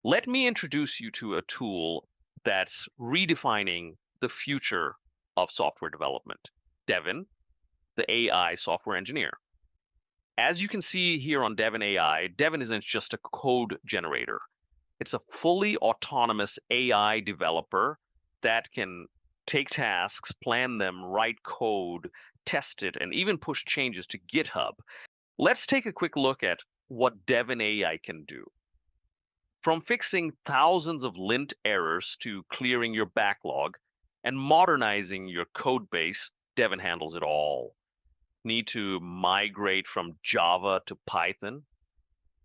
Let me introduce you to a tool that's redefining the future of software development. Devin, the AI software engineer. As you can see here on Devin AI, Devin isn't just a code generator. It's a fully autonomous AI developer that can take tasks, plan them, write code, test it, and even push changes to GitHub. Let's take a quick look at what Devin AI can do. From fixing thousands of lint errors to clearing your backlog and modernizing your code base, Devin handles it all. Need to migrate from Java to Python?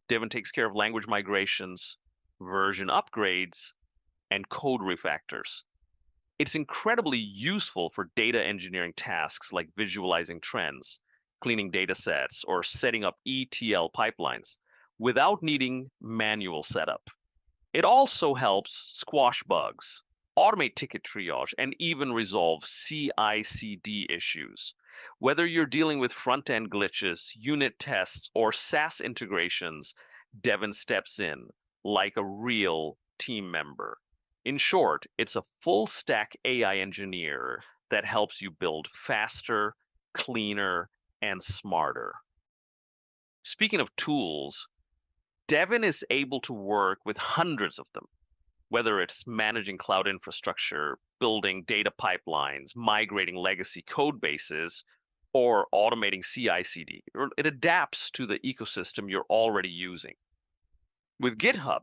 Devin takes care of language migrations, version upgrades, and code refactors. It's incredibly useful for data engineering tasks like visualizing trends, cleaning data sets, or setting up ETL pipelines without needing manual setup. It also helps squash bugs, automate ticket triage, and even resolve CI/CD issues. Whether you're dealing with front-end glitches, unit tests, or SaaS integrations, Devin steps in like a real team member. In short, it's a full stack AI engineer that helps you build faster, cleaner, and smarter. Speaking of tools, Devin is able to work with hundreds of them, whether it's managing cloud infrastructure, building data pipelines, migrating legacy code bases, or automating CI/CD. It adapts to the ecosystem you're already using. With GitHub,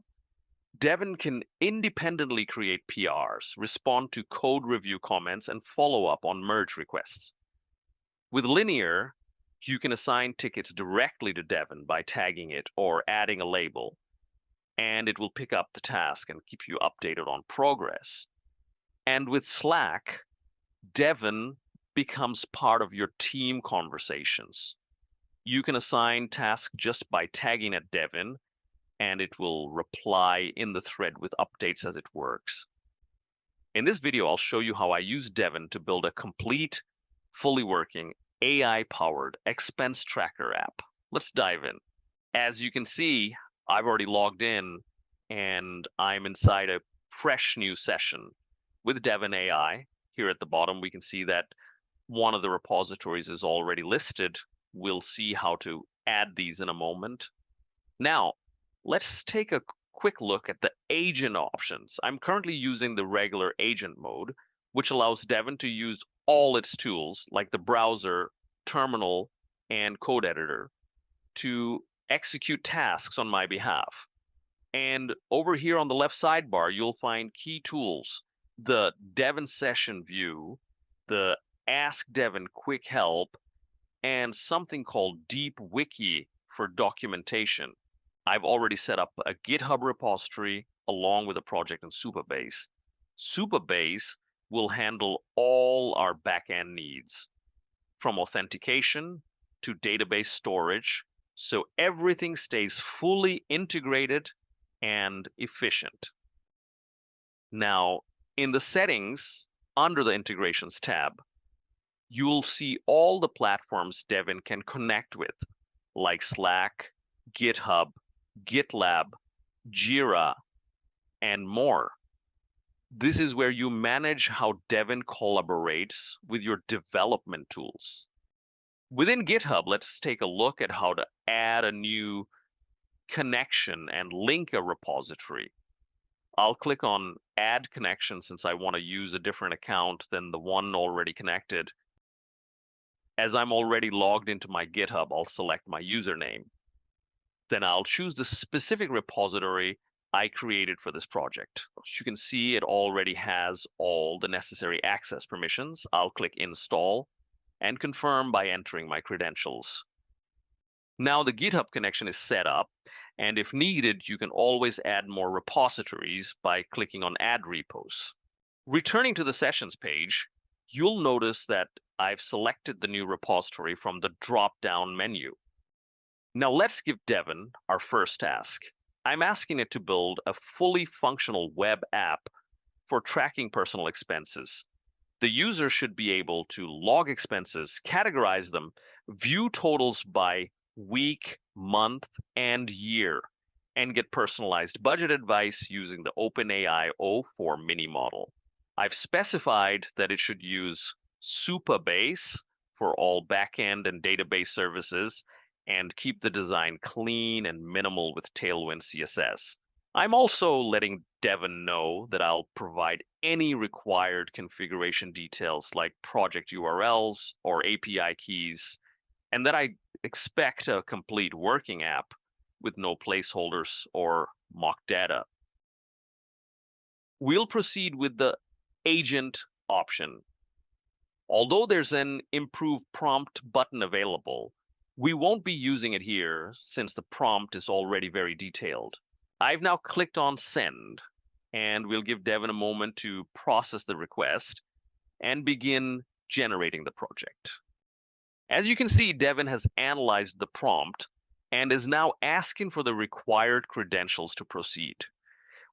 Devin can independently create PRs, respond to code review comments, and follow up on merge requests. With Linear, you can assign tickets directly to Devin by tagging it or adding a label, and it will pick up the task and keep you updated on progress. And with Slack, Devin becomes part of your team conversations. You can assign tasks just by tagging at Devin, and it will reply in the thread with updates as it works. In this video, I'll show you how I use Devin to build a complete, fully working, AI-powered expense tracker app. Let's dive in. As you can see, I've already logged in and I'm inside a fresh new session with Devin AI. Here at the bottom, we can see that one of the repositories is already listed. We'll see how to add these in a moment. Now, let's take a quick look at the agent options. I'm currently using the regular agent mode, which allows Devin to use all its tools like the browser, terminal, and code editor to execute tasks on my behalf. And over here on the left sidebar, you'll find key tools, the Devin session view, the Ask Devin quick help, and something called Deep Wiki for documentation. I've already set up a GitHub repository along with a project in Supabase. Supabase will handle all our backend needs, from authentication to database storage, so everything stays fully integrated and efficient. Now, in the settings under the integrations tab, you'll see all the platforms Devin can connect with, like Slack, GitHub, GitLab, Jira, and more. This is where you manage how Devin collaborates with your development tools. Within GitHub, let's take a look at how to add a new connection and link a repository. I'll click on Add Connection since I want to use a different account than the one already connected. As I'm already logged into my GitHub, I'll select my username. Then I'll choose the specific repository I created for this project. As you can see, it already has all the necessary access permissions. I'll click Install and confirm by entering my credentials. Now the GitHub connection is set up, and if needed, you can always add more repositories by clicking on Add Repos. Returning to the Sessions page, you'll notice that I've selected the new repository from the drop-down menu. Now let's give Devin our first task. I'm asking it to build a fully functional web app for tracking personal expenses. The user should be able to log expenses, categorize them, view totals by week, month, and year, and get personalized budget advice using the OpenAI o4 mini model. I've specified that it should use Supabase for all backend and database services and keep the design clean and minimal with Tailwind CSS. I'm also letting Devin know that I'll provide any required configuration details like project URLs or API keys, and that I expect a complete working app with no placeholders or mock data. We'll proceed with the agent option. Although there's an improve prompt button available, we won't be using it here since the prompt is already very detailed. I've now clicked on send, and we'll give Devin a moment to process the request and begin generating the project. As you can see, Devin has analyzed the prompt and is now asking for the required credentials to proceed.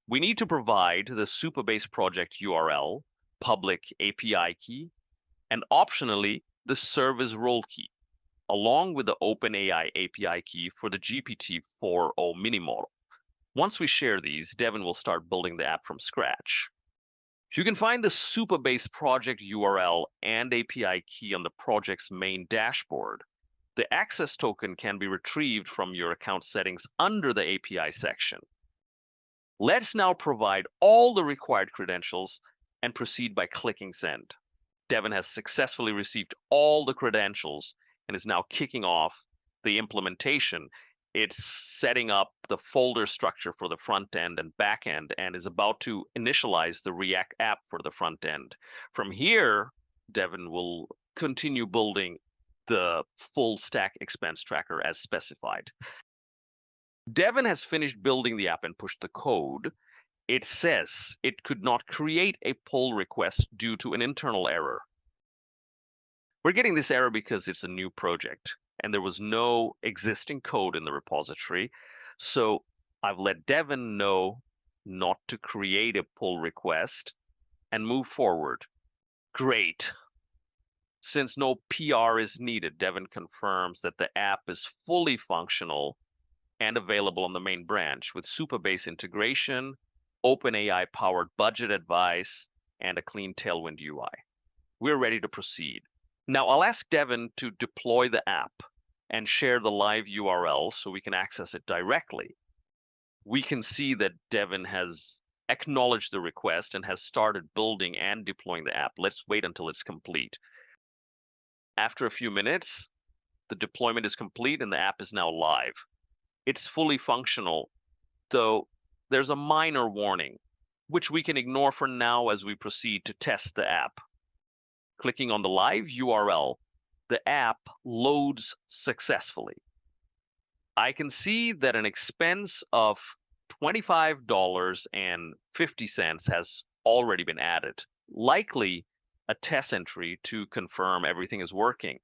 We need to provide the Supabase project URL, public API key, and optionally the service role key, along with the OpenAI API key for the GPT-4o mini model. Once we share these, Devin will start building the app from scratch. You can find the Supabase project URL and API key on the project's main dashboard. The access token can be retrieved from your account settings under the API section. Let's now provide all the required credentials and proceed by clicking send. Devin has successfully received all the credentials and is now kicking off the implementation. It's setting up the folder structure for the front end and back end and is about to initialize the React app for the front end. From here, Devin will continue building the full stack expense tracker as specified. Devin has finished building the app and pushed the code. It says it could not create a pull request due to an internal error. We're getting this error because it's a new project and there was no existing code in the repository. So I've let Devin know not to create a pull request and move forward. Great. Since no PR is needed, Devin confirms that the app is fully functional and available on the main branch with Supabase integration, OpenAI powered budget advice, and a clean Tailwind UI. We're ready to proceed. Now I'll ask Devin to deploy the app and share the live URL so we can access it directly. We can see that Devin has acknowledged the request and has started building and deploying the app. Let's wait until it's complete. After a few minutes, the deployment is complete and the app is now live. It's fully functional, though there's a minor warning, which we can ignore for now as we proceed to test the app. Clicking on the live URL, the app loads successfully. I can see that an expense of $25.50 has already been added, likely a test entry to confirm everything is working.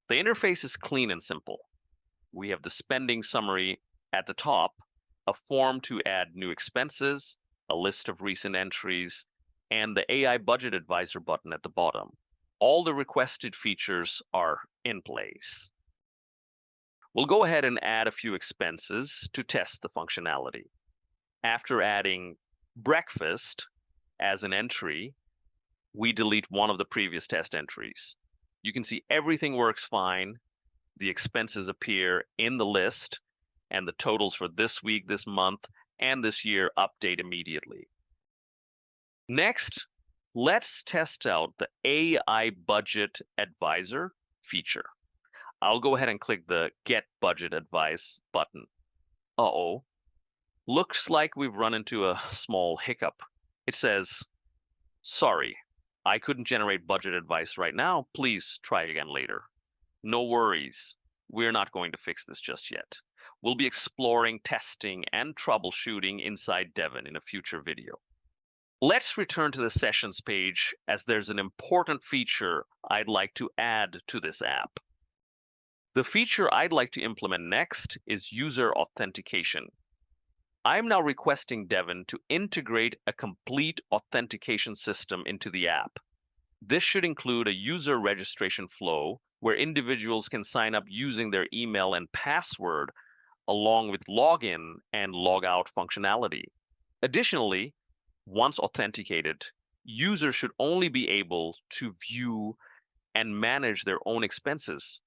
The interface is clean and simple. We have the spending summary at the top, a form to add new expenses, a list of recent entries, and the AI Budget Advisor button at the bottom. All the requested features are in place. We'll go ahead and add a few expenses to test the functionality. After adding breakfast as an entry, we delete one of the previous test entries. You can see everything works fine. The expenses appear in the list, and the totals for this week, this month, and this year update immediately. Next, let's test out the AI Budget Advisor feature. I'll go ahead and click the Get Budget Advice button. Uh-oh. Looks like we've run into a small hiccup. It says, sorry, I couldn't generate budget advice right now. Please try again later. No worries. We're not going to fix this just yet. We'll be exploring testing and troubleshooting inside Devin in a future video. Let's return to the sessions page as there's an important feature I'd like to add to this app. The feature I'd like to implement next is user authentication. I'm now requesting Devin to integrate a complete authentication system into the app. This should include a user registration flow where individuals can sign up using their email and password along with login and logout functionality. Additionally, once authenticated, users should only be able to view and manage their own expenses.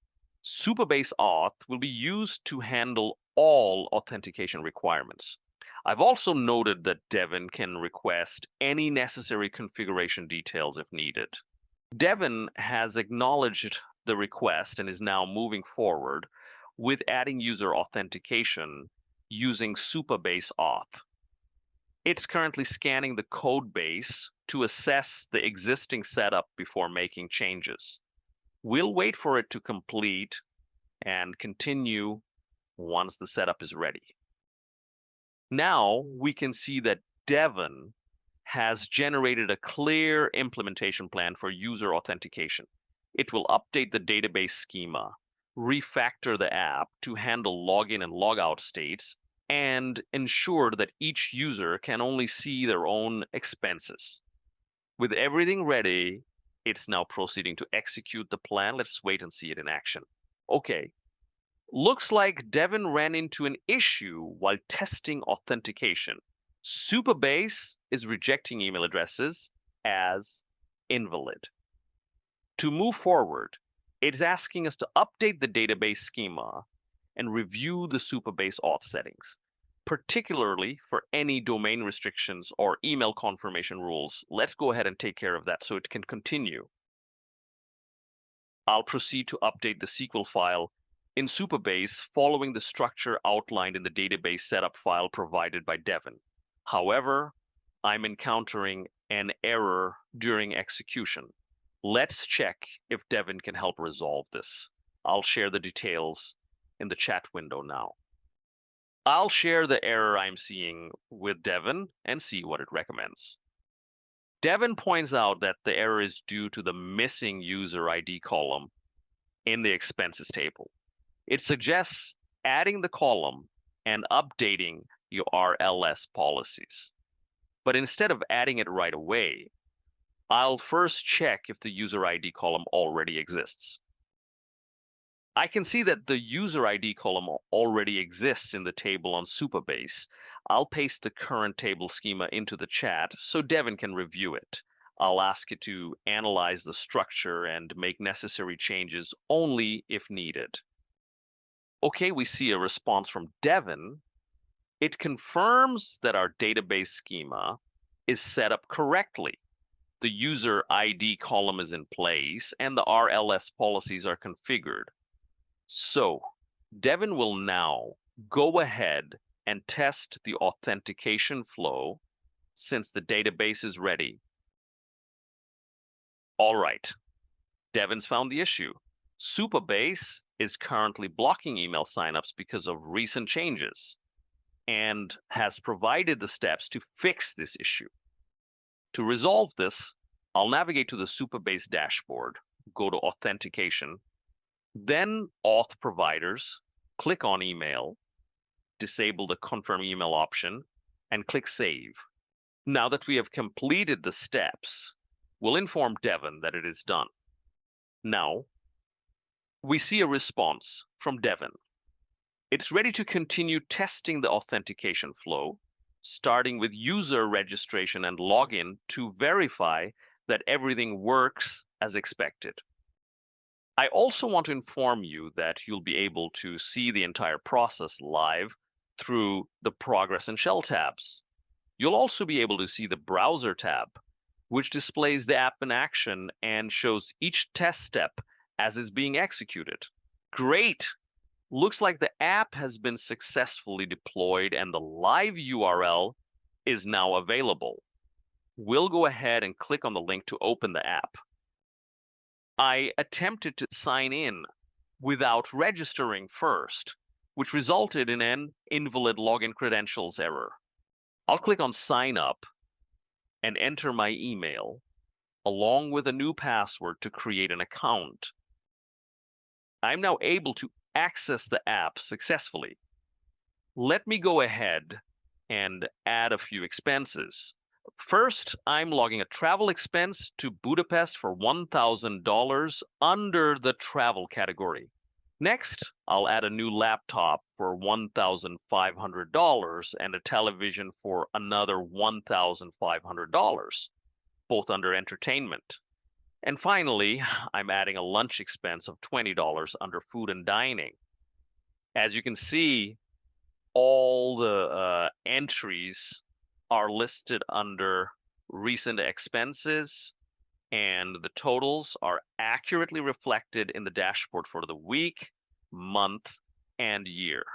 Supabase Auth will be used to handle all authentication requirements. I've also noted that Devin can request any necessary configuration details if needed. Devin has acknowledged the request and is now moving forward with adding user authentication using Supabase Auth. It's currently scanning the code base to assess the existing setup before making changes. We'll wait for it to complete and continue once the setup is ready. Now we can see that Devin has generated a clear implementation plan for user authentication. It will update the database schema, refactor the app to handle login and logout states, and ensure that each user can only see their own expenses. With everything ready, it's now proceeding to execute the plan. Let's wait and see it in action. Okay, looks like Devin ran into an issue while testing authentication. Supabase is rejecting email addresses as invalid. To move forward, it's asking us to update the database schema and review the Supabase auth settings, particularly for any domain restrictions or email confirmation rules. Let's go ahead and take care of that so it can continue. I'll proceed to update the SQL file in Supabase following the structure outlined in the database setup file provided by Devin. However, I'm encountering an error during execution. Let's check if Devin can help resolve this. I'll share the details in the chat window now. I'll share the error I'm seeing with Devin and see what it recommends. Devin points out that the error is due to the missing user ID column in the expenses table. It suggests adding the column and updating your RLS policies. But instead of adding it right away, I'll first check if the user ID column already exists. I can see that the user ID column already exists in the table on Supabase. I'll paste the current table schema into the chat so Devin can review it. I'll ask it to analyze the structure and make necessary changes only if needed. Okay, we see a response from Devin. It confirms that our database schema is set up correctly. The user ID column is in place and the RLS policies are configured. So Devin will now go ahead and test the authentication flow since the database is ready. All right, Devin's found the issue. Supabase is currently blocking email signups because of recent changes and has provided the steps to fix this issue. To resolve this, I'll navigate to the Supabase dashboard, go to Authentication, then Auth Providers, click on Email, disable the Confirm Email option, and click Save. Now that we have completed the steps, we'll inform Devin that it is done. Now, we see a response from Devin. It's ready to continue testing the authentication flow, starting with user registration and login to verify that everything works as expected. I also want to inform you that you'll be able to see the entire process live through the Progress and Shell tabs. You'll also be able to see the Browser tab, which displays the app in action and shows each test step as is being executed. Great! Looks like the app has been successfully deployed and the live URL is now available. We'll go ahead and click on the link to open the app. I attempted to sign in without registering first, which resulted in an invalid login credentials error. I'll click on Sign Up and enter my email along with a new password to create an account. I'm now able to access the app successfully. Let me go ahead and add a few expenses. First, I'm logging a travel expense to Budapest for $1,000 under the travel category. Next, I'll add a new laptop for $1,500 and a television for another $1,500, both under entertainment. And finally, I'm adding a lunch expense of $20 under food and dining. As you can see, all the entries are listed under recent expenses, and the totals are accurately reflected in the dashboard for the week, month, and year.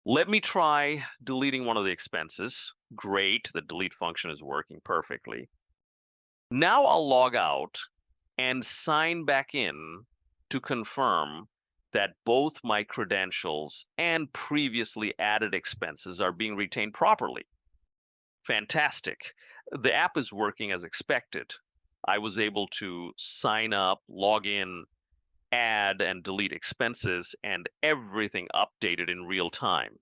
Let me try deleting one of the expenses. Great, the delete function is working perfectly. Now I'll log out and sign back in to confirm that both my credentials and previously added expenses are being retained properly. Fantastic. The app is working as expected. I was able to sign up, log in, add and delete expenses, and everything updated in real time.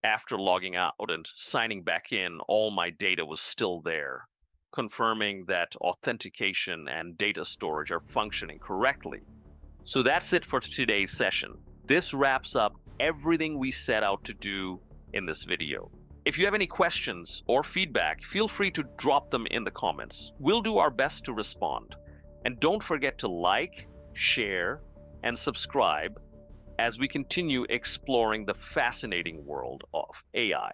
After logging out and signing back in, all my data was still there, confirming that authentication and data storage are functioning correctly. So that's it for today's session. This wraps up everything we set out to do in this video. If you have any questions or feedback, feel free to drop them in the comments. We'll do our best to respond. And don't forget to like, share, and subscribe as we continue exploring the fascinating world of AI.